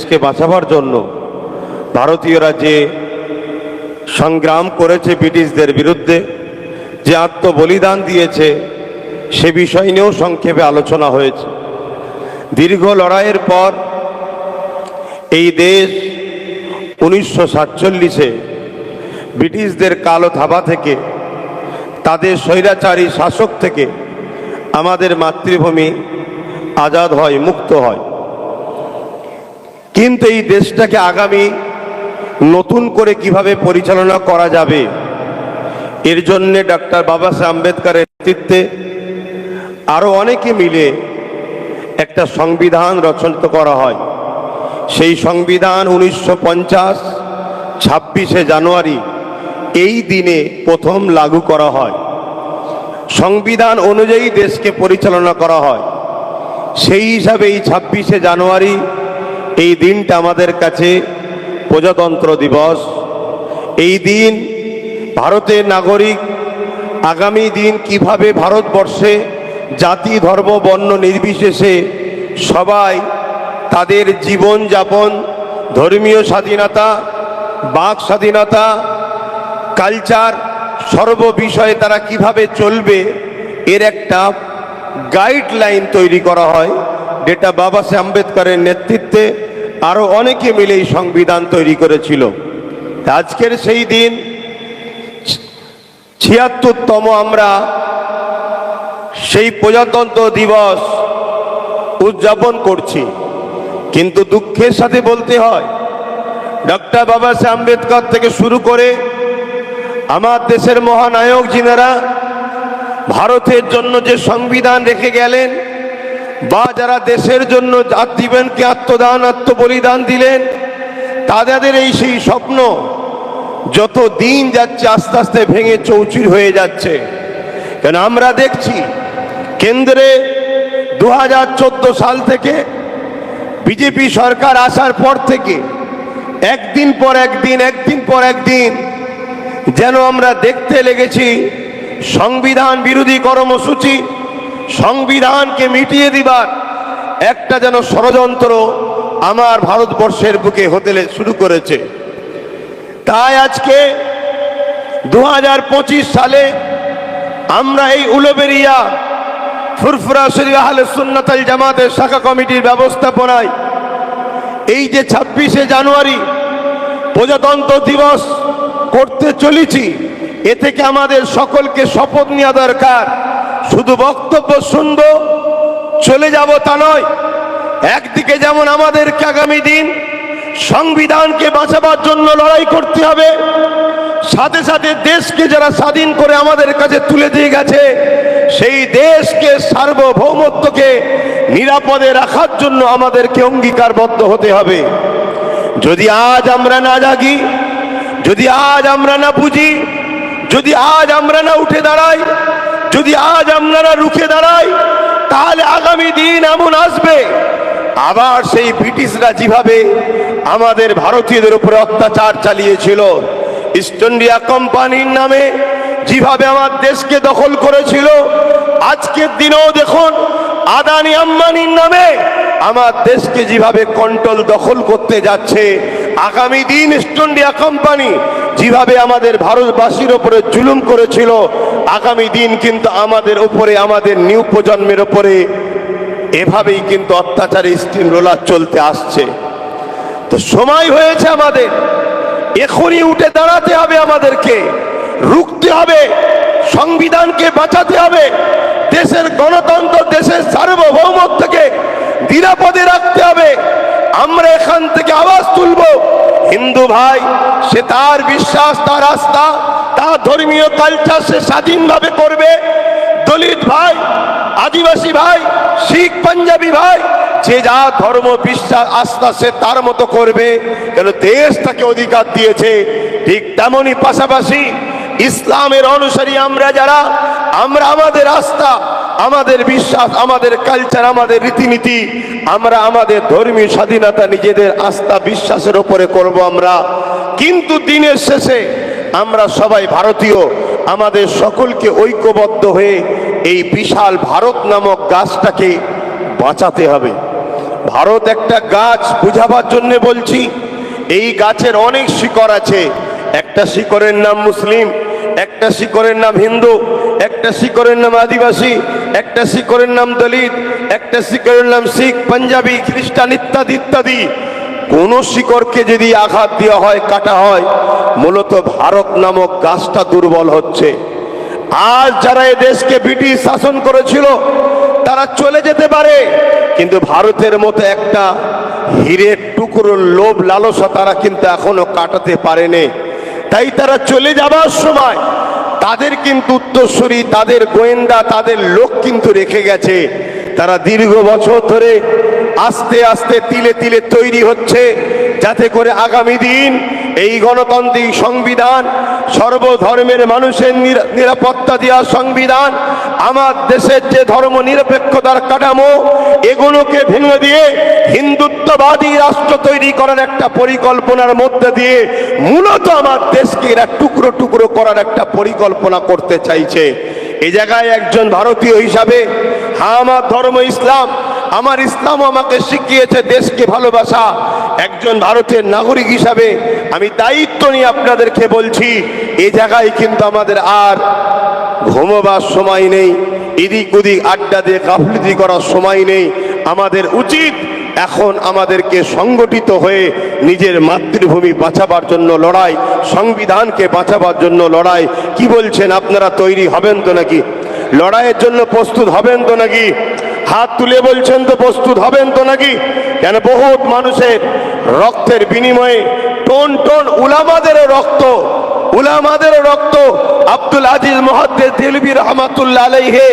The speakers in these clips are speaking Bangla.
দেশকে বাঁচাবার জন্য ভারতীয়রা যে সংগ্রাম করেছে ব্রিটিশদের বিরুদ্ধে, যে আত্মবলিদান দিয়েছে, সে বিষয় নিয়েও সংক্ষেপে আলোচনা হয়েছে। দীর্ঘ লড়াইয়ের পর এই দেশ 1947-এ ব্রিটিশদের কালো থাবা থেকে, তাদের স্বৈরাচারী শাসক থেকে আমাদের মাতৃভূমি আজাদ হয়, মুক্ত হয়। কিন্তু এই দেশটাকে আগামী নতুন করে কিভাবে পরিচালনা করা যাবে, এর জন্যে ডক্টর বাবা সাহেব আম্বেদকরের নেতৃত্বে আরও অনেকে মিলে একটা সংবিধান রচনা করা হয়। সেই সংবিধান 1950 26শে জানুয়ারি এই দিনে প্রথম লাগু করা হয়। সংবিধান অনুযায়ী দেশকে পরিচালনা করা হয়। সেই হিসাবে এই 26শে জানুয়ারি এই দিনটা আমাদের কাছে প্রজাতন্ত্র দিবস। এই দিন ভারতের নাগরিক আগামী দিন কিভাবে ভারতবর্ষে জাতি, ধর্ম, বর্ণ নির্বিশেষে সবাই তাদের জীবনযাপন, ধর্মীয় স্বাধীনতা, বাক স্বাধীনতা, কালচার, সর্ব বিষয়ে তারা কিভাবে চলবে, এর একটা গাইডলাইন তৈরি করা হয়, যেটা বাবা সাহেব আম্বেদকরের নেতৃত্বে আরও অনেকে মিলে এই সংবিধান তৈরি করেছিল। আজকের সেই দিন ৭৬তম আমরা সেই প্রজাতন্ত্র দিবস উদযাপন করছি। কিন্তু দুঃখের সাথে বলতে হয়, ডক্টর বাবা সাহেব আম্বেদকর থেকে শুরু করে আমার দেশের মহানায়ক যিনারা ভারতের জন্য যে সংবিধান রেখে গেলেন, বা যারা দেশের জন্য জীবনকে আত্মদান, আত্মবলিদান দিলেন, তাদের এই সেই স্বপ্ন যত দিন যাচ্ছে আস্তে আস্তে ভেঙে চৌচির হয়ে যাচ্ছে। কেন আমরা দেখছি কেন্দ্রে 2014 সাল থেকে বিজেপি সরকার আসার পর থেকে একদিন পর একদিন যেন আমরা দেখতে লেগেছি সংবিধান বিরোধী কর্মসূচি, সংবিধানকে মিটিয়ে দিবার একটা যেন ষড়যন্ত্র আমার ভারতবর্ষের বুকে হতে শুরু করেছে। তাই আজকে 2025 সালে আমরা এই উলুবেড়িয়া ফুরফুরা শরীফ আহলে সুন্নাত ওয়াল জামাতের শাখা কমিটির ব্যবস্থাপনায় এই যে 26শে জানুয়ারি প্রজাতন্ত্র দিবস করতে চলেছি, এ থেকে আমাদের সকলকে শপথ নেওয়া দরকার। শুধু বক্তব্য শুনবো, চলে যাব তা নয়। একদিকে যেমন আমাদেরকে আগামী দিন সংবিধানকে বাঁচাবার জন্য লড়াই করতে হবে, সাথে সাথে দেশকে যারা স্বাধীন করে আমাদের কাছে তুলে দিয়ে গেছে, সেই দেশকে, সার্বভৌমত্বকে নিরাপদে রাখার জন্য আমাদেরকে অঙ্গীকারবদ্ধ হতে হবে। যদি আজ আমরা না জাগি, যদি আজ আমরা না বুঝি, যদি আজ আমরা না উঠে দাঁড়াই, যদি আজ আমরা না রুখে দাঁড়াই, তাহলে আগামী দিন এমন আসবে আবার সেই ব্রিটিশরা যেভাবে আমাদের ভারতীয়দের উপরে অত্যাচার চালিয়েছিল, ইস্ট ইন্ডিয়া কোম্পানির নামে যেভাবে আমার দেশকে দখল করেছিল, আজকের দিনেও দেখুন আদানি আম্বানির নামে আমার দেশকে যেভাবে কন্ট্রোল দখল করতে যাচ্ছে। আগামী দিন ইস্ট ইন্ডিয়া কোম্পানি যেভাবে আমাদের ভারতবাসীর উপরে জুলুম করেছিল, আগামী দিন কিন্তু আমাদের উপরে, আমাদের নিউ প্রজন্মের উপরে এভাবেই কিন্তু অত্যাচারী স্টিম রোলার চলতে আসছে। তো সময় হয়েছে আমাদের এখনই উঠে দাঁড়াতে হবে, আমাদেরকে রুখতে হবে, সংবিধানকে বাঁচাতে হবে, দেশের গণতন্ত্র, দেশের সার্বভৌমত্বকে নিরাপদে রাখতে হবে। আমরা এখান থেকে আওয়াজ তুলব, হিন্দু ভাই সে তার বিশ্বাস, তার আস্থা, তার ধর্মীয় কালচার সে স্বাধীনভাবে করবে। দলিত ভাই, আদিবাসী ভাই, শিখ, পাঞ্জাবি ভাই, যে যা ধর্ম, বিশ্বাস, আস্থা সে তার মতো করবে, কেন দেশ তাকে অধিকার দিয়েছে। ঠিক তেমনই পাশাপাশি ইসলামের অনুসারী আমরা যারা, আমরা আমাদের আস্থা, আমাদের বিশ্বাস, আমাদের কালচার, আমাদের রীতিনীতি, আমরা আমাদের ধর্মীয় স্বাধীনতা নিজেদের আস্থা বিশ্বাসের উপরে করব আমরা। কিন্তু দিনের শেষে আমরা সবাই ভারতীয়, আমাদের সকলকে ঐক্যবদ্ধ হয়ে এই বিশাল ভারত নামক গাছটাকে বাঁচাতে হবে। ভারত একটা গাছ বুঝাবার জন্য বলছি, এই গাছের অনেক শিকড় আছে। একটা শিকড়ের নাম মুসলিম, একটা শিকড়ের নাম হিন্দু, একটা শিকড়ের নাম আদিবাসী, একটা শিকড়ের নাম দলিত, একটা শিকড়ের নাম শিখ, পাঞ্জাবি, খ্রিস্টান ইত্যাদি ইত্যাদি। কোন শিকড়কে যদি আঘাত দেওয়া হয়, কাটা হয়, মূলত ভারত নামক গাছটা দুর্বল হচ্ছে। আজ যারা এ দেশকে ব্রিটিশ শাসন করেছিল তারা চলে যেতে পারে, কিন্তু ভারতের মতো একটা হীরের টুকরোর লোভ লালসা তারা কিন্তু এখনো কাটাতে পারেনি। তাই তারা চলে যাবার সময় তাদের কিন্তু উত্তরসূরি, তাদের গোয়েন্দা, তাদের লোক কিন্তু রেখে গেছে। তারা দীর্ঘ বছর ধরে আস্তে আস্তে তিলে তিলে তৈরি হচ্ছে, যাতে করে আগামী দিন এই গণতান্ত্রিক সংবিধান, সর্বধর্মের মানুষের নিরাপত্তা দেওয়া সংবিধান, আমার দেশের যে ধর্ম নিরপেক্ষতার কাঠামো, এগুলোকে ভেঙে দিয়ে হিন্দুত্ববাদী রাষ্ট্র তৈরি করার একটা পরিকল্পনার মধ্যে দিয়ে মূলত আমার দেশকে এরা টুকরো টুকরো করার একটা পরিকল্পনা করতে চাইছে। এই জায়গায় একজন ভারতীয় হিসাবে, হ্যাঁ আমার ধর্ম ইসলাম, আমার ইসলাম আমাকে শিখিয়েছে দেশকে ভালোবাসা। একজন ভারতের নাগরিক হিসাবে আমি দায়িত্ব নিয়ে আপনাদেরকে বলছি, এই জায়গায় কিন্তু আমাদের আর ঘুমোবার সময় নেই, এদিক ওদিক আড্ডা দিয়ে গাফলিতি করার সময় নেই। আমাদের উচিত এখন আমাদেরকে সংগঠিত হয়ে নিজের মাতৃভূমি বাঁচাবার জন্য লড়াই, সংবিধানকে বাঁচাবার জন্য লড়াই। কি বলছেন, আপনারা তৈরি হবেন তো নাকি? লড়াইয়ের জন্য প্রস্তুত হবেন তো নাকি? হাত তুলে বলছেন তো প্রস্তুত হবেন তো নাকি? কেন বহুত মানুষের রক্তের বিনিময়ে, টন টন উলামাদেরও রক্ত, আব্দুল আজিজ মুহাদ্দিস দেহলভী রহমাতুল্লাহ আলাইহি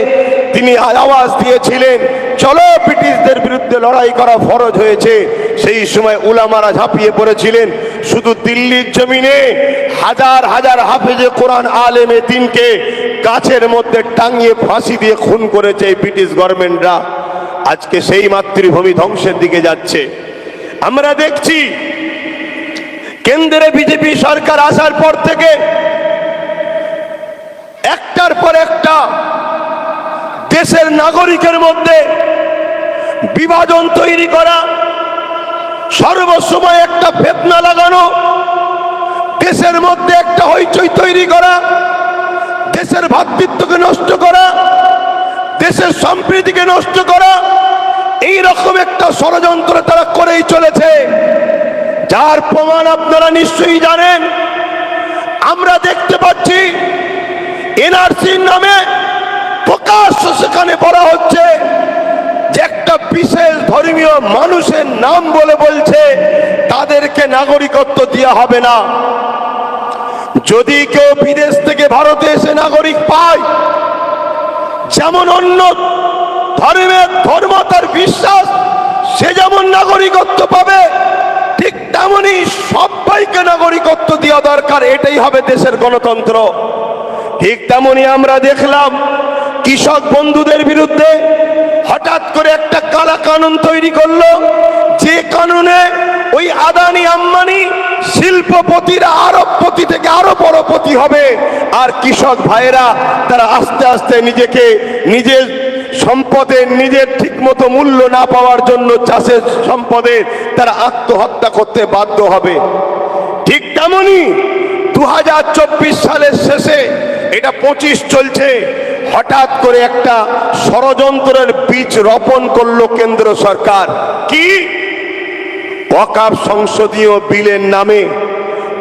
তিনি আওয়াজ দিয়েছিলেন, চলো ব্রিটিশদের বিরুদ্ধে লড়াই করা ফরজ হয়েছে। সেই সময় উলামারা ঝাঁপিয়ে পড়েছিলেন। শুধু দিল্লির জমিনে হাজার হাজার হাফেজে কোরআন আলেমে দ্বীনকে গাছের মধ্যে টাঙিয়ে ফাঁসি দিয়ে খুন করেছে এই ব্রিটিশ গভর্নমেন্টরা। আজকে সেই মাতৃভূমি ধ্বংসের দিকে যাচ্ছে। আমরা দেখছি কেন্দ্রে বিজেপি সরকার আসার পর থেকে একটার পর একটা দেশের নাগরিকের মধ্যে বিভাজন তৈরি করা, সর্বসময় একটা ফিতনা লাগানো, দেশের মধ্যে একটা হইচই তৈরি করা, দেশের ভ্রাতৃত্বকে নষ্ট করা, দেশের সম্প্রীতিকে নষ্ট করা, এই রকম একটা ষড়যন্ত্র তারা করেই চলেছে। যার প্রমাণ আপনারা নিশ্চয়ই জানেন। আমরা দেখতে পাচ্ছি এনআরসির নামে প্রকাশ্য সেখানে বলা হচ্ছে যে একটা বিশেষ ধর্মীয় মানুষের নাম বলে বলছে তাদেরকে নাগরিকত্ব দেওয়া হবে না। যদি কেউ বিদেশ থেকে ভারতে এসে নাগরিক পায়, যেমন অন্য ধর্ম তার বিশ্বাস, সে যেমন নাগরিকত্ব পাবে, ঠিক তেমনি সবাইকে নাগরিকত্ব দেওয়া দরকার। এটাই হবে দেশের গণতন্ত্র। ঠিক তেমনি আমরা দেখলাম কৃষক বন্ধুদের বিরুদ্ধে হঠাৎ করে একটা কালা কানুন তৈরি করলো, যে কানুনে ওই আদানি আম্বানি শিল্পপতিরা আরবপতি থেকে আরো বড়পতি হবে, আর কৃষক ভাইয়েরা তারা আস্তে আস্তে নিজেকে নিজের সম্পদের নিজের ঠিকমতো মূল্য না পাওয়ার জন্য চাষের সম্পদের তারা আত্মহত্যা করতে বাধ্য হবে। ঠিক তেমনি 2024 সালের শেষে, এটা 25 চলছে, হঠাৎ করে একটা ষড়যন্ত্রের বীজ রোপণ করলো কেন্দ্র সরকার। কি? ওয়াকফ সংসদীয় বিলের নামে,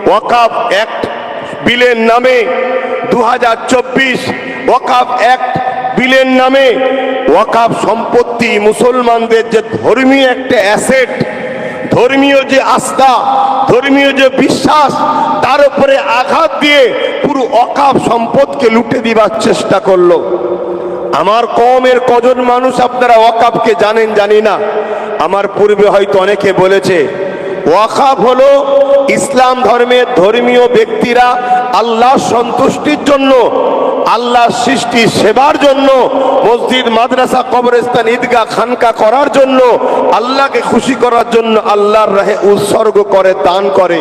ওয়াকফ অ্যাক্ট বিলের নামে 2024 ওয়াকফ অ্যাক্ট বিলের নামে ওয়াকফ সম্পত্তি, মুসলমানদের যে ধর্মীয় একটা অ্যাসেট, ধর্মীয় যে আস্থা, ধর্মীয় যে বিশ্বাস, তার উপরে আঘাত দিয়ে পুরো ওয়াকফ সম্পদকে লুটে দিবার চেষ্টা করলো। আমার কওমের কজন মানুষ আপনারা ওয়াকফকে জানেন জানি না। আমার পূর্বে হয়তো অনেকে বলেছে, ওয়াকফ হলো ইসলাম ধর্মের ধর্মীয় ব্যক্তিরা আল্লাহর সন্তুষ্টির জন্য, আল্লাহর সৃষ্টি সেবার জন্য, মসজিদ, মাদ্রাসা, কবরস্থান, ঈদগাহ, খানকা করার জন্য, আল্লাহকে খুশি করার জন্য আল্লাহর রাহে উৎসর্গ করে, দান করে।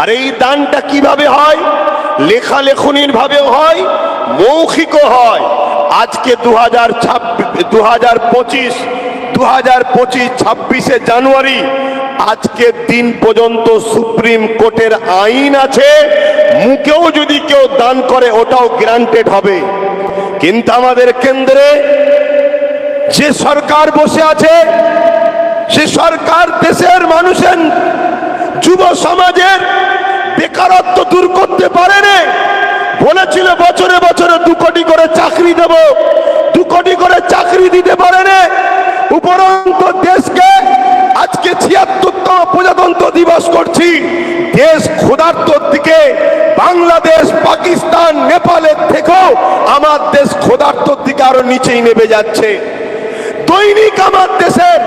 আর এই দানটা কিভাবে হয়? লেখালেখনির ভাবেও হয়, মৌখিকও হয়। আজকে 2025 2025-26 জানুয়ারি আজকের দিন পর্যন্ত সুপ্রিম কোর্টের আইন আছে, মুখেও যদি কেউ দান করে ওটাও গ্রান্টেড হবে। কিন্তু আমাদের কেন্দ্রে যে সরকার বসে আছে, সে সরকার দেশের মানুষের যুব সমাজের বেকারত্ব দূর করতে পারেনি। বলেছিল বছরে বছরে 2 কোটি করে চাকরি দেব, 2 কোটি করে চাকরি দিতে পারেনি। উপরন্তু দেশকে আজকে 76তম প্রজাতন্ত্র দিবস করছি, দেশ ক্ষুধার্তর দিকে, বাংলাদেশ পাকিস্তান নেপালের থেকেও আমার দেশ ক্ষুধার্তর দিকে আরো নিচেই নেমে যাচ্ছে। দৈনিক আমার দেশের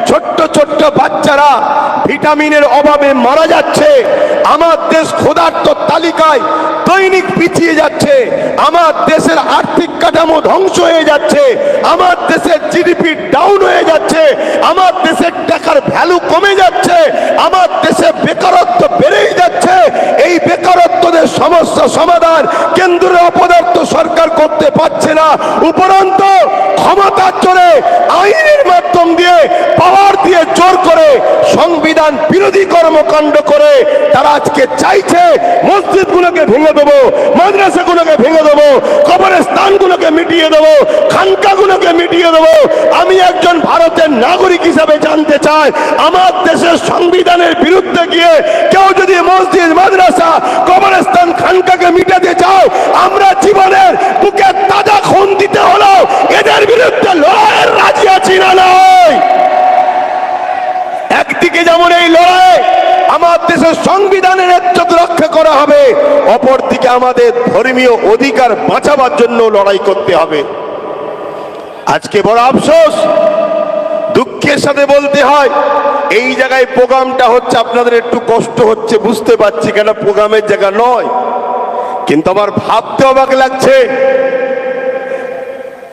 ছোট্ট ছোট্ট বাচ্চারা ভিটামিনের অভাবে মারা যাচ্ছে। আমার দেশ ক্ষুধার্তর তালিকায় দৈনিক পিছিয়ে যাচ্ছে। আমার দেশের আর্থিক কাঠামো ধ্বংস হয়ে যাচ্ছে। আমার দেশের জিডিপি ডাউন হয়ে যাচ্ছে। আমার দেশের টাকার ভ্যালু কমে যাচ্ছে। আমার দেশে বেকারত্ব বেড়েই যাচ্ছে। এই বেকারত্বদের সমস্যা সমাধান কেন্দ্রের অপদার্থ সরকার করতে পারছে না। উপরন্তু ক্ষমতার জোরে আইনের মাধ্যম দিয়ে, পাওয়ার দিয়ে, জোর করে, সংবিধান বিরোধী কর্মকাণ্ড করে তারা আজকে চাইছে মসজিদগুলোকে ভেঙে দেবো, মাদ্রাসাগুলোকে ভেঙে দেবো, কবরস্থানগুলোকে মিটিয়ে দেবো, খানকাগুলোকে মিটিয়ে দেবো। আমি একজন ভারতের নাগরিক হিসাবে জানতে চাই, আমার দেশের সংবিধানের বিরুদ্ধে গিয়ে কেউ যদি মসজিদ, মাদ্রাসা, কবরস্থান, খানকাকে মিটাতে চাও, আমরা জীবনের বুকে তাজা খুন দিতে হলো এদের বিরুদ্ধে লড়াইয়ের রাজি আছি না নয়। একদিকে যেমন এই লড়াই আমার দেশের সংবিধানের ইজ্জত রক্ষা করা হবে, অপরদিকে আমাদের ধর্মীয় অধিকার বাঁচাবার জন্য লড়াই করতে হবে। আজকে বড় আফসোস, দুঃখের সাথে বলতে হয়, এই জায়গায় প্রোগ্রামটা হচ্ছে, আপনাদের একটু কষ্ট হচ্ছে বুঝতে পারছি, কেন প্রোগ্রামের জায়গা নয়। কিন্তু আমার ভাবতে অবাক লাগছে,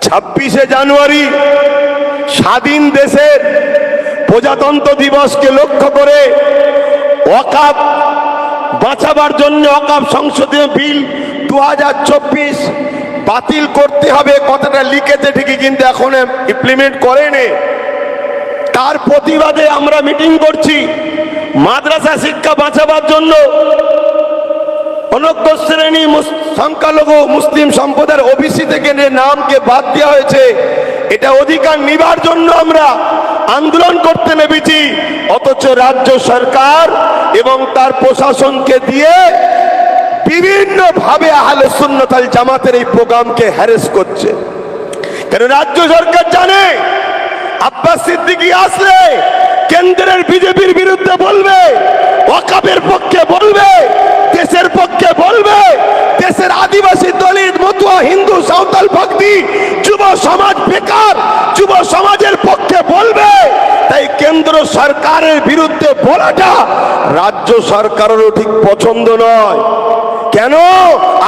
26শে জানুয়ারি স্বাধীন দেশের প্রজাতন্ত্র দিবসকে লক্ষ্য করে ওয়াকফ বাঁচাবার জন্য ওয়াকফ সংশোধনী বিল 2024 বাতিল করতে হবে, কথাটা লিখেছে ঠিকই, কিন্তু এখন ইমপ্লিমেন্ট করেনি। তার প্রতিবাদে আমরা মিটিং করছি। মাদ্রাসা শিক্ষা বাঁচাবার জন্য অনগ্র শ্রেণী সংখ্যালঘু মুসলিম সম্প্রদায়ের ওবিসি থেকে নামকে বাদ দেওয়া হয়েছে, এটা অধিকার নিবার জন্য আমরা আন্দোলন করতে নেমেছি। অথচ রাজ্য সরকার এবং তার প্রশাসনকে দিয়ে বিভিন্ন ভাবে আহলে সুন্নাত ওয়াল জামাতের এই প্রোগ্রামকে হ্যারেস করছে। কারণ রাজ্য সরকার জানে আব্বাস সিদ্দিকী আসলে কেন্দ্রের বিজেপির বিরুদ্ধে বলবে, ওয়াকফের পক্ষে বলবে, দেশের পক্ষে বলবে, দেশের আদিবাসী, দলিত, মতুয়া, হিন্দু, সাঁওতাল, ভক্তি, যুব সমাজ, বেকার যুব সমাজের পক্ষে বলবে। তাই কেন্দ্র সরকারের বিরুদ্ধে বলাটা রাজ্য সরকারেরও ঠিক পছন্দ নয়। কেন?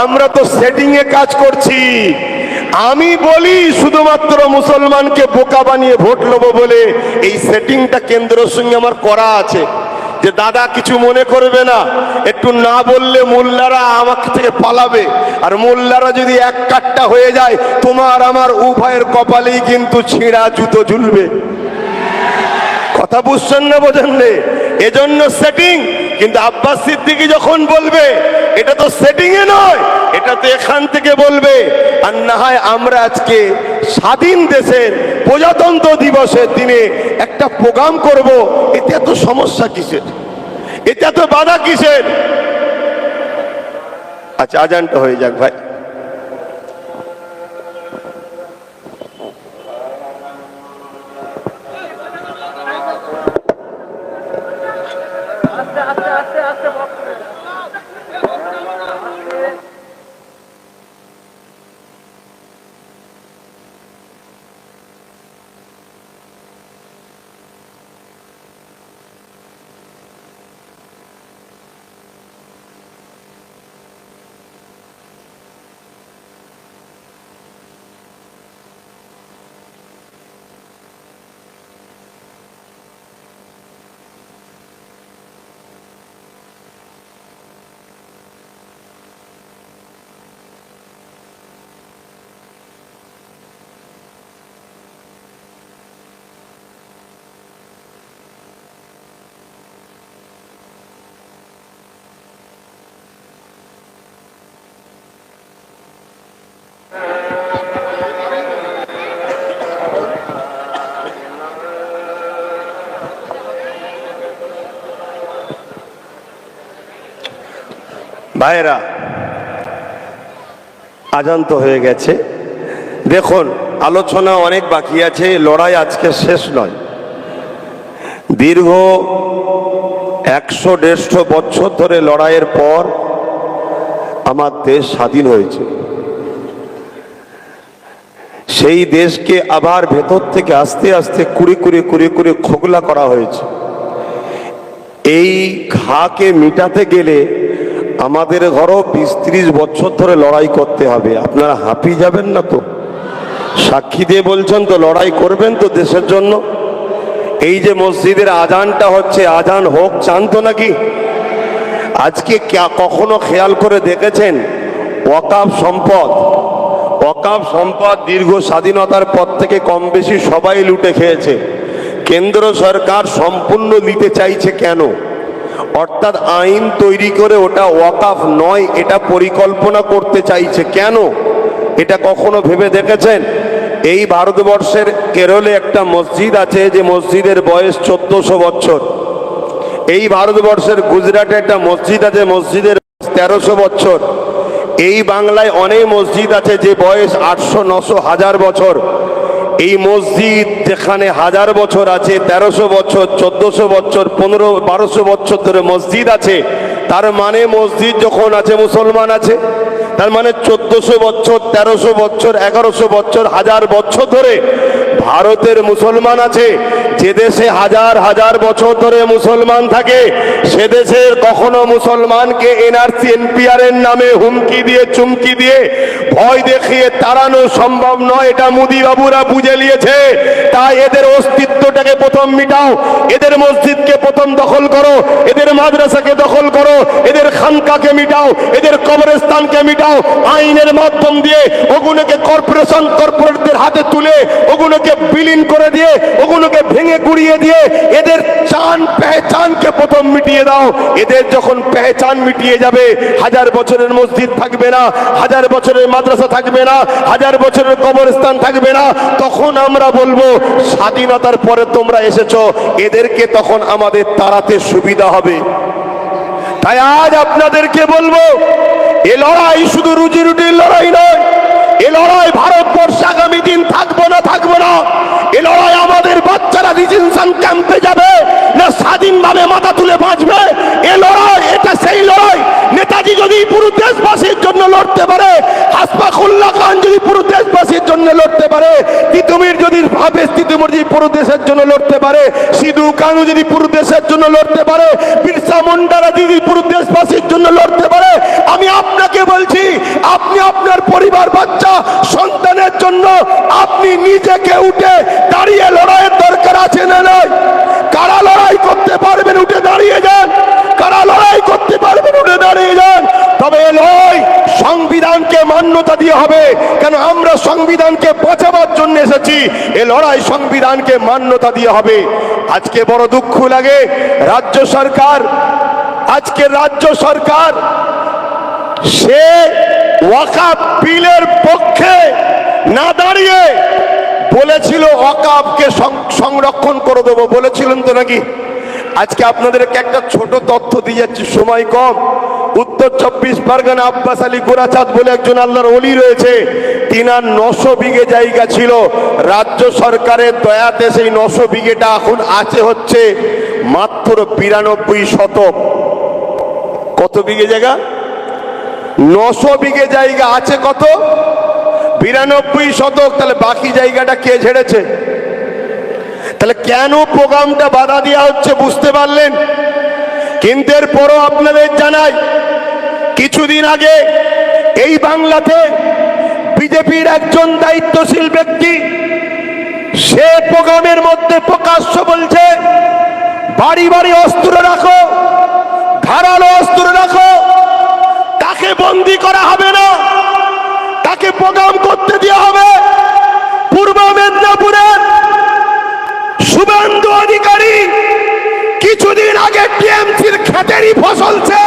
আমরা তো সেটিং এ কাজ করছি। আমি বলি শুধুমাত্র মুসলমানকে বোকা বানিয়ে ভোট নেবো বলে এই সেটিংটা কেন্দ্রের সঙ্গে আমার করা আছে, যে দাদা কিছু মনে করবে না, একটু না বললে মোল্লারা আমার থেকে পালাবে, আর মোল্লারা যদি এক কাট্টা হয়ে যায় তোমার আমার উভয়ের কপালেই কিন্তু ছিঁড়া জুতো ঝুলবে। কথা বুঝছেন না, বোঝেন না? এজন্য সেটিং। কিন্তু আব্বাস সিদ্দিকী যখন বলবে, এটা তো সেটিং এ নয়, এটা তো এখান থেকে বলবে। আর না হয় আমরা আজকে স্বাধীন দেশের প্রজাতন্ত্র দিবসের দিনে একটা প্রোগ্রাম করব, এতে এত সমস্যা কিসের? এতে এত বাধা কিসের? আচ্ছা, আজানটা হয়ে যাক ভাই। ভাইরা, আজান তো হয়ে গেছে। দেখুন, আলোচনা অনেক বাকি আছে, লড়াই আজকে শেষ নয়। দীর্ঘ 100-150 বছর ধরে লড়াইয়ের পর আমার দেশ স্বাধীন হয়েছে। সেই দেশকে আবার ভেতর থেকে আস্তে আস্তে কুড়ি খোকলা করা হয়েছে। এই ঘাকে মিটাতে গেলে আমাদের ঘরও 20-30 বছর ধরে লড়াই করতে হবে। আপনারা হাঁপিয়ে যাবেন না তো? সাক্ষী দিয়ে বলছেন তো, লড়াই করবেন তো দেশের জন্য? এই যে মসজিদের আজানটা হচ্ছে, আজান হোক চান তো নাকি? আজকে কখনো খেয়াল করে দেখেছেন ওয়াকাফ সম্পদ দীর্ঘ স্বাধীনতার পর থেকে কম বেশি সবাই লুটে খেয়েছে। কেন্দ্র সরকার সম্পূর্ণ নিতে চাইছে কেন? অর্থাৎ আইন তৈরি করে ওটা ওয়াকাফ নয়, এটা পরিকল্পনা করতে চাইছে কেন? এটা কখনো ভেবে দেখেছেন? এই ভারতবর্ষের কেরলে একটা মসজিদ আছে যে মসজিদের বয়স 1400 বছর। এই ভারতবর্ষের গুজরাটে একটা মসজিদ আছে, মসজিদের 1300 বছর। এই বাংলায় অনেক মসজিদ আছে যে বয়স 800, 900, 1000 বছর। এই মসজিদ যেখানে 1000 বছর আছে, 1300 বছর, 1400 বছর, 1500-1200 বছর ধরে মসজিদ আছে, তার মানে মসজিদ যখন আছে মুসলমান আছে। তার মানে 1400 বছর, 1300 বছর, 1100 বছর, 1000 বছর ধরে ভারতের মুসলমান আছে। যে দেশে হাজার বছর ধরে মুসলমান থাকে, সে দেশের কখনো মুসলমানকে এনআরসি এনপিআর এর নামে হুমকি দিয়ে, চুমকি দিয়ে, ভয় দেখিয়ে তাড়ানো সম্ভব নয়। এটা মোদি বাবুরা বুঝে নিয়েছে। তাই এদের অস্তিত্বটাকে প্রথম মিটাও, এদের মসজিদকে প্রথম দখল করো, এদের মাদ্রাসাকে দখল করো, এদের খানকাকে মিটাও, এদের কবরস্থানকে মিটাও। আইনের মাধ্যম দিয়ে ওগুলোকে কর্পোরেটদের হাতে তুলে ওগুলোকে বিলীন করে দিয়ে, ওগুলোকে ভেঙে গুড়িয়ে দিয়ে এদের পেহচানকে প্রথম মিটিয়ে দাও। এদের যখন পেহচান মিটিয়ে যাবে, 1000 বছরের মসজিদ থাকবে না, 1000 বছরের মাদ্রাসা থাকবে না, 1000 বছরের কবরস্থান থাকবে না, তখন আমরা বলবো স্বাধীনতার পরে তোমরা এসেছো, এদেরকে তখন আমাদের তাড়াতে সুবিধা হবে। তাই আজ আপনাদেরকে বলবো, এ লড়াই শুধু রুজি রুটির লড়াই নয়। এ লড়াই ভারতবর্ষে আগামী দিন থাকবো না, এ লড়াই আমাদের বাচ্চারা রিজেনশন ক্যাম্পে যাবে না স্বাধীনভাবে মাথা তুলে বাঁচবে। এ লড়াই, এটা সেই লড়াই। নেতাজি যদি পুরো দেশবাসীর জন্য লড়তে পারে, আশফাকুল্লাহ খান যদি পুরো দেশবাসীর জন্য লড়তে পারে, তিতুমির যদি পুরো দেশের জন্য লড়তে পারে, সিধু কানু যদি পুরো দেশের জন্য লড়তে পারে, বিরসা মুন্ডারা যদি পুরো দেশবাসীর জন্য লড়তে পারে, আমি আপনাকে বলছি, আপনি আপনার পরিবার, বাচ্চা, সন্তানের জন্য আপনি নিজেকে উঠে দাঁড়িয়ে লড়াইয়ের দরকার আছে না নয়? কারা লড়াই করতে পারবেন উঠে দাঁড়িয়ে যান, কারা লড়াই করতে পারবেন উঠে দাঁড়িয়ে যান। তবে এ লড়াই সংবিধানকে মান্যতা দিয়ে হবে, কেন আমরা সংবিধানকে বাঁচাবার জন্য এসেছি। এ লড়াই সংবিধানকে মান্যতা দিয়ে হবে। আজকে বড় দুঃখ লাগে, রাজ্য সরকার সে ওয়াকাফ বিলের পক্ষে না দাঁড়িয়ে বলেছিল ওয়াকাফকে সংরক্ষণ করে দেবো, বলেছিলেন তো নাকি? আজকে আপনাদেরকে একটা ছোট তথ্য দিয়ে যাচ্ছি, সময় কম। উত্তর 24 পরগনা আব্বাস আলী গোরাচাঁদ বলে একজন আল্লাহর ওলি রয়েছে, তিনার 900 বিঘে জায়গা ছিল। রাজ্য সরকারের দয়াতে সেই 900 বিঘেটা এখন আছে হচ্ছে মাত্র 92 শতক। কত বিঘে জায়গা? 900 বিঘে জায়গা আছে কত? 92 শতক। তাহলে বাকি জায়গাটা কে ছেড়েছে? তাহলে কেন প্রোগ্রামটা বাধা দেওয়া হচ্ছে বুঝতে পারলেন? কিন্তু এরপরও আপনাদের জানাই, কিছুদিন আগে এই বাংলাতে বিজেপির একজন দায়িত্বশীল ব্যক্তি সে প্রোগ্রামের মধ্যে প্রকাশ্য বলছে, বাড়ি বাড়ি অস্ত্র রাখো, ধারালো অস্ত্র রাখো, তাকে বন্দি করা হবে না, তাকে প্রোগ্রাম করতে দেওয়া হবে। পূর্ব মেদিনীপুরের শুভেন্দু অধিকারী কিছুদিন আগে টিএমসির খেতেরই ফসলছে,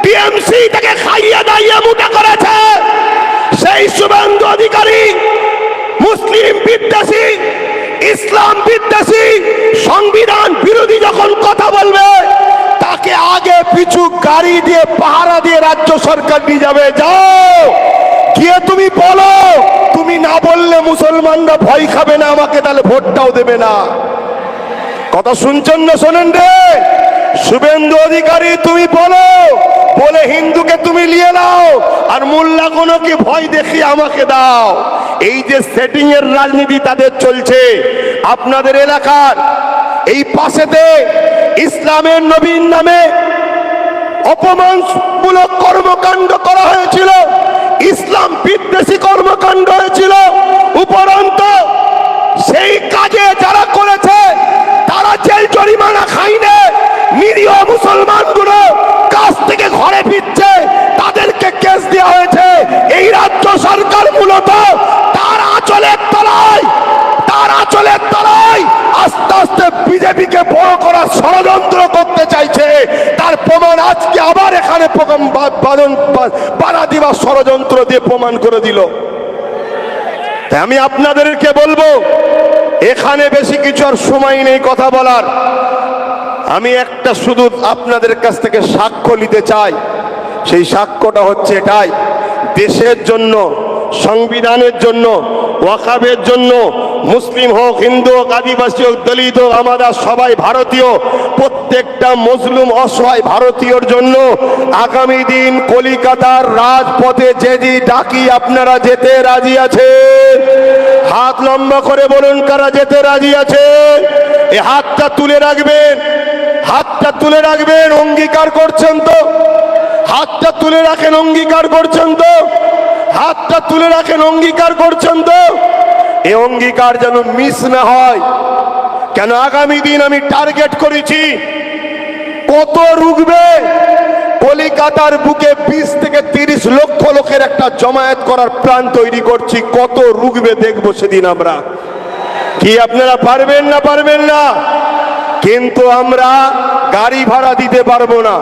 টিএমসি তাকে খাইয়ে দাইয়ে মোটা করেছে। সেই শুভেন্দু অধিকারী মুসলিম বিদ্বেষী, ইসলাম বিদ্বেষী, সংবিধান বিরোধী যখন কথা বলবে, তাকে আগে পিছু গাড়ি দিয়ে পাহারা দিয়ে রাজ্য সরকার নিয়ে যাবে। যাও গিয়ে তুমি বলো, তুমি না বললে মুসলমানরা ভয় খাবে না আমাকে, তাহলে ভোটটাও দেবে না। কথা শুনছেন না? শোনেন রে শুভেন্দু অধিকারী, তুমি বলো, বলে হিন্দুকে তুমি নিয়ে নাও, আর মোল্লাগুলোকে ভয় দেখিয়ে আমাকে দাও। এই যে সেটিং এর রাজনীতি তাদের চলছে আপনাদের এলাকার এই পাশেতে ইসলামের নবীর নামে অপমানমূলক কর্মকাণ্ড করা হয়েছিল, ইসলাম বিদ্বেষী কর্মকাণ্ড হয়েছিল। উপরন্ত সেই কাজে যারা করেছে তারা জেল জরিমানা খাইনে, নিরীহ মুসলমানগুলো কাজ থেকে ঘরে ফিরছে, তাদেরকে কেস দেওয়া হয়েছে। এই রাজ্য সরকার মূলত তার আঁচলের তলায় আস্তে আস্তে বিজেপিকে বড় করার ষড়যন্ত্র করতে চাইছে। তার প্রমাণ আজকে আবার এখানে বাধা দিবার ষড়যন্ত্র দিয়ে প্রমাণ করে দিল। তাই আমি আপনাদেরকে বলবো, এখানে বেশি কিছু আর সময় নেই কথা বলার। আমি একটা শুধু আপনাদের কাছ থেকে সাক্ষ্য নিতে চাই। সেই সাক্ষ্যটা হচ্ছে এটাই, দেশের জন্য, সংবিধানের জন্য, ওয়াকাফের জন্য, মুসলিম হোক, হিন্দু হোক, আদিবাসী হোক, দলিত হোক, আমরা সবাই ভারতীয়, প্রত্যেকটা মজলুম অসহায় ভারতীয়র জন্য আগামী দিন কলিকাতার রাজপথে যেদি ডাকি আপনারা যেতে রাজি আছেন? হাত লম্বা করে বলুন কারা যেতে রাজি আছেন। এই হাতটা তুলে রাখবেন, হাতটা তুলে রাখবেন, অঙ্গীকার করছেন তো? হাতটা তুলে রাখেন, অঙ্গীকার করছেন তো? হাতটা তুলে রাখেন, অঙ্গীকার করছেন তো? এই অঙ্গীকার যেন মিস না হয়। কেন আগামী দিন আমি টার্গেট করেছি, কত রুখবে কলিকাতার বুকে 20 থেকে 30 লক্ষ লোকের একটা জমায়েত করার প্ল্যান তৈরি করছি। কত রুখবে দেখবো সেদিন আমরা। কি আপনারা পারবেন না? পারবেন না? কিন্তু আমরা গাড়ি ভাড়া দিতে পারবো না,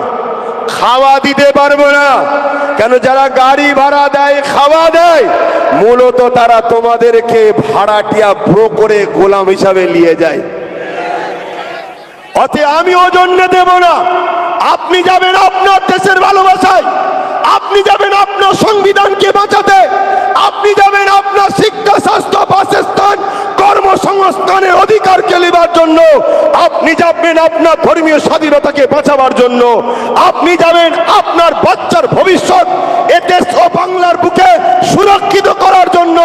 খাওয়া দিতে পারবো না। কেন যারা গাড়ি ভাড়া দেয়, খাওয়া দেয়, মূলত তারা তোমাদেরকে ভাড়াটিয়া ব্রো করে গোলাম হিসাবে নিয়ে যায়। অতএব আমি ও জন্য দেব না। আপনি যাবেন আপনার দেশের ভালোবাসায়, আপনি যাবেন আপনার সংবিধানকে বাঁচাতে, আপনি যাবেন আপনার শিক্ষা, স্বাস্থ্য, বাসস্থান, কর্মসংস্থানের অধিকারকে নেবার জন্য, আপনি যাবেন আপনার ধর্মীয় স্বাধীনতাকে বাঁচাবার জন্য, আপনি যাবেন আপনার বাচ্চার ভবিষ্যৎ এ দেশ ও বাংলার বুকে সুরক্ষিত করার জন্য।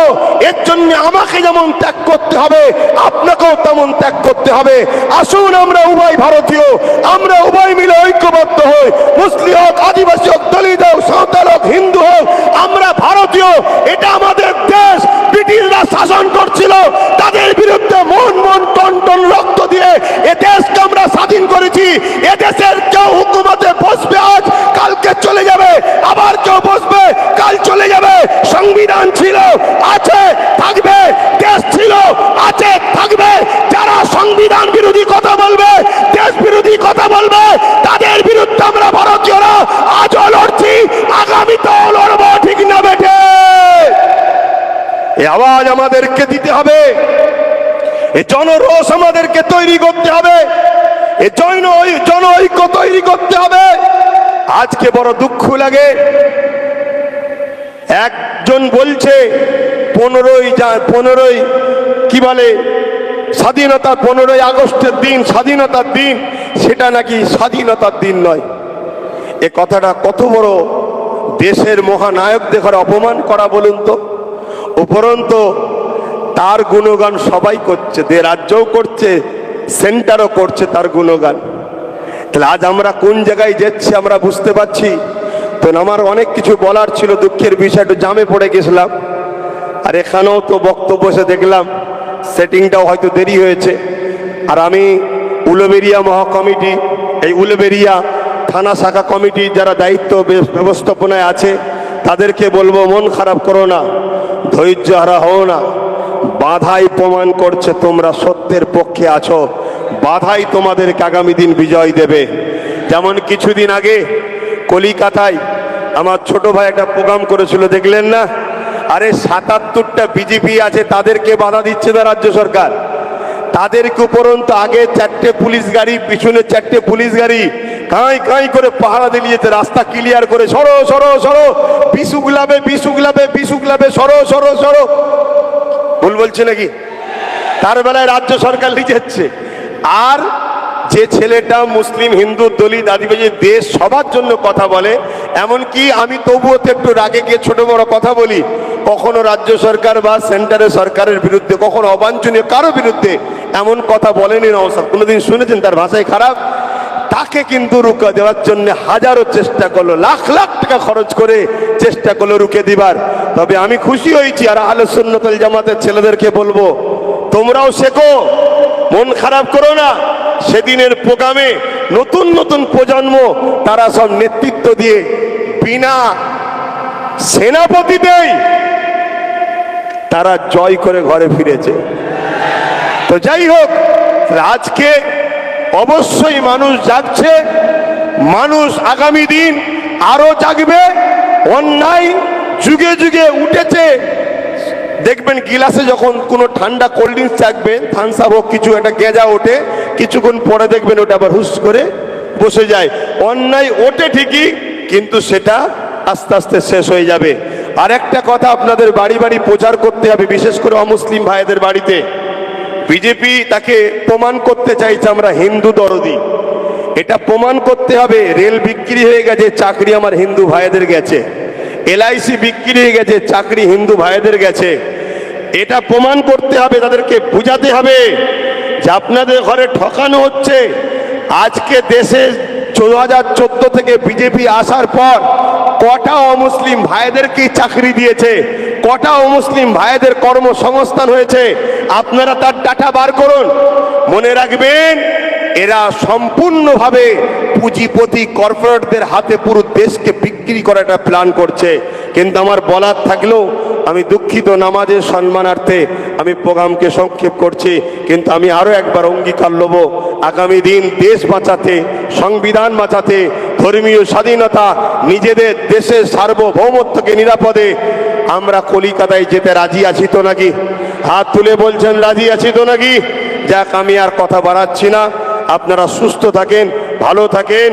এর জন্য আমাকে যেমন ত্যাগ করতে হবে, আপনাকেও তেমন ত্যাগ করতে হবে। আসুন আমরা উভয় ভারতীয়, আমরা উভয় মিলে ঐক্যবদ্ধ হই। মুসলিম হোক, আদিবাসী হোক, দলিত হোক, সাঁওতাল হোক, হিন্দু হোক, আমরা ভারতীয়। এটা আমাদের দেশ। ব্রিটিশরা শাসন করছিল, তাদের বিরুদ্ধে মন টন টন রক্ত দিয়ে এ দেশকে আমরা স্বাধীন করেছি। এ দেশের কেউ হুকুমতে বসবে আজ, কালকে চলে যাবে, আবার কেউ বসবে, কাল চলে যাবে। সংবিধান ছিল, আছে, থাকবে। দেশ ছিল, আছে, থাকবে। যারা সংবিধান বিরোধী কথা বলবে, দেশ বিরোধী কথা বলবে, তাদের বিরুদ্ধে আমরা ভারতীয়রা আজও লড়ছি, আগামীতেও লড়বো। ঠিক না বেটে? এই আওয়াজ আমাদেরকে দিতে হবে, এই জনরোষ আমাদেরকে তৈরি করতে হবে, এই জন ঐক্য তৈরি করতে হবে। আজকে বড় দুঃখ লাগে, একজন বলছে 15ই কি বলে স্বাধীনতা, 15ই আগস্টের দিন স্বাধীনতার দিন, সেটা নাকি স্বাধীনতার দিন নয়। এ কথাটা কত বড় দেশের মহানায়ক দেখার অপমান করা বলুন তো। উপরন্ত তার গুণগান সবাই করছে, রাজ্যও করছে, সেন্টারও করছে তার গুণগান। তাহলে আজ আমরা কোন জায়গায় যাচ্ছি আমরা বুঝতে পারছি তো। আমার অনেক কিছু বলার ছিল, দুঃখের বিষয়, একটু জামে পড়ে গেছিলাম। আর এখানেও তো বক্তব্য এসে দেখলাম সেটিংটাও হয়তো দেরি হয়েছে। আর আমি উলুবেড়িয়া মহাকমিটি, এই উলুবেড়িয়া থানা শাখা কমিটি যারা দায়িত্ব ব্যবস্থাপনায় আছে, তাদেরকে বলবো মন খারাপ করো না, ধৈর্য হারা হও না। বাধাই প্রমাণ করছে তোমরা সত্যের পক্ষে আছো, বাধাই তোমাদেরকে আগামী দিন বিজয় দেবে। যেমন কিছুদিন আগে কলিকাতায় আমার ছোট ভাই একটা প্রোগ্রাম করেছিল, দেখলেন না? আরে 77টা বিজেপি আছে, তাদেরকে বাধা দিচ্ছে না রাজ্য সরকার। তাদেরকে উপরন্ত আগে 4টে পুলিশ গাড়ি, পিছনে 4টে পুলিশ গাড়ি, কাঁই কাঁই করে পাহারা দিলিয়েছে, রাস্তা ক্লিয়ার করে সরো সরো সরো, বিশুগুলাবে বিশুগুলাবে বিশুগুলাবে, সরো সরো সরো। ভুল বলছে নাকি? তার বেলায় রাজ্য সরকার লিখে যাচ্ছে। আর যে ছেলেটা মুসলিম হিন্দু দলিত আদিবাসী দেশ সবার জন্য কথা বলে, এমনকি আমি তবুও তো একটু রাগে গিয়ে ছোট বড় কথা বলি, কখনো রাজ্য সরকার বা সেন্টারের সরকারের বিরুদ্ধে, কখনো অবাঞ্ছনীয় কারো বিরুদ্ধে এমন কথা বলেনি নওশাদ। কোনোদিন শুনেছেন তার ভাষায় খারাপ? তাকে কিন্তু রুকা দেওয়ার জন্য হাজারো চেষ্টা করলো, লাখ লাখ টাকা খরচ করে চেষ্টা করলো রুকে দিবার। তবে আমি খুশি হয়েছি, আর আহলে সুন্নাত ওয়াল জামাতের ছেলেদেরকে বলবো, তোমরাও শেখো, মন খারাপ করো না। সেদিনের প্রোগ্রামে নতুন নতুন প্রজন্ম তারা সব নেতৃত্ব দিয়ে বিনা সেনাপতিতেই তারা জয় করে ঘরে ফিরেছে। তো যাই হোক, আজকে অবশ্যই মানুষ জাগছে, মানুষ আগামী দিন আরো জাগবে। অন্যায় যুগে যুগে উঠেছে, দেখবেন গিলাসে যখন কোনো ঠান্ডা কোল্ড ড্রিঙ্কস চাকবেন, থামস আপ হোক, কিছু একটা গেঁজা ওঠে, কিছুক্ষণ পরে দেখবেন ওটা আবার হুস করে বসে যায়। অন্যায় ওঠে ঠিকই, কিন্তু সেটা আস্তে আস্তে শেষ হয়ে যাবে। আর একটা কথা আপনাদের বাড়ি বাড়ি প্রচার করতে হবে, বিশেষ করে অমুসলিম ভাইদের বাড়িতে। বিজেপি তাকে প্রমাণ করতে চাইছে আমরা হিন্দু দরদি, এটা প্রমাণ করতে হবে। রেল বিক্রি হয়ে গেছে, চাকরি আমার হিন্দু ভাইদের গেছে। LIC বিক্রি হয়ে গেছে, চাকরি হিন্দু ভাইদের গেছে। এটা প্রমাণ করতে হবে, তাদেরকে বুঝাতে হবে যে আপনাদের ঘরে ঠকানো হচ্ছে। আজকে দেশে 2014 থেকে বিজেপি আসার পর কটা অমুসলিম ভাইদেরকে চাকরি দিয়েছে, কটা অমুসলিম ভাইদের কর্মসংস্থান হয়েছে, আপনারা তার ডাটা বার করুন। মনে রাখবেন, এরা সম্পূর্ণভাবে পুঁজিপতি কর্পোরেটদের হাতে পুরো দেশকে বিক্রি করার একটা প্ল্যান করছে। কিন্তু আমার বলার থাকলেও আমি দুঃখিত, নামাজের সম্মানার্থে আমি প্রোগ্রামকে সংক্ষেপ করছি। কিন্তু আমি আরো একবার অঙ্গীকার নেব, আগামী দিন দেশ বাঁচাতে, সংবিধান বাঁচাতে, ধর্মীয় স্বাধীনতা, নিজেদের দেশের সার্বভৌমত্বকে নিরাপদে আমরা কলিকাতায় যেতে রাজি আছি তো নাকি? হাত তুলে বলছেন রাজি আছি তো নাকি? যাক, আমি আর কথা বাড়াচ্ছি না। আপনারা সুস্থ থাকেন, ভালো থাকেন।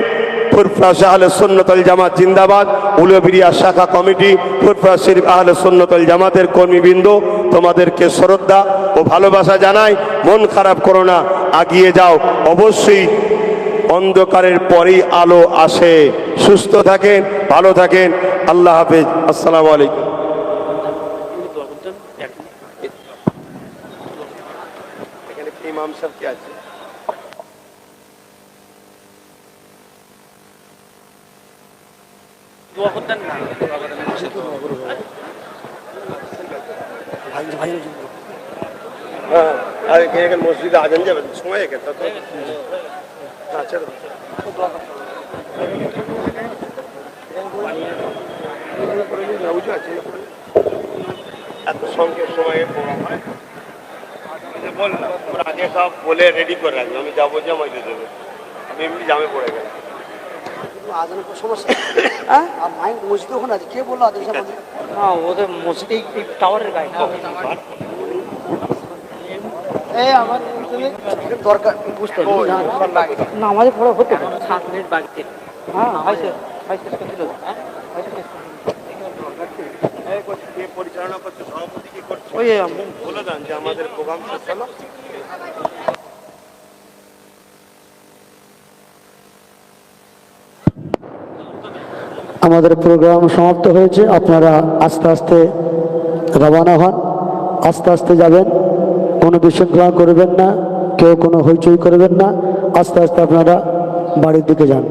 ফুরফুরা আহলে সুন্নাত ওয়াল জামাত জিন্দাবাদ। উলুবেড়িয়া শাখা কমিটি, ফুরফুরা শরীফ আহলে সুন্নাত ওয়াল জামাতের কর্মীবৃন্দ, তোমাদেরকে শ্রদ্ধা ও ভালোবাসা জানাই। মন খারাপ করো না, আগিয়ে যাও। অবশ্যই অন্ধকারের পরেই আলো আসে। সুস্থ থাকেন, ভালো থাকেন। আল্লাহ হাফেজ। আসসালামু আলাইকুম। এখানে কি ইমাম সাহেব কি আছে? মসজিদে আজান যাবে, সময় এত সংখ্যের সময়ে প্রোগ্রাম হয়। বললাম আগে সব বলে রেডি করে রাখবে, আমি যাবো, জামাই দিয়ে দেবে। আমি এমনি জামে পড়ে গেলাম। মসজিদ ওখানে আছে, কে বললো আদেশ? না, ওদের মসজিদে টাওয়ারের গায়ে আমার দরকার বুঝতে না, আমাদের পরে হতে 7 মিনিট বাড়িতে। হ্যাঁ, পরিচালনা করছে, সভাপতি কি করছে বলে দেন যে আমাদের প্রোগ্রাম শেষ হলো। আমাদের প্রোগ্রাম সমাপ্ত হয়েছে। আপনারা আস্তে আস্তে রওনা হন, আস্তে আস্তে যাবেন, কোনো বিশৃঙ্খলা করবেন না, কেউ কোনো হইচই করবেন না। আস্তে আস্তে আপনারা বাড়ির দিকে যান।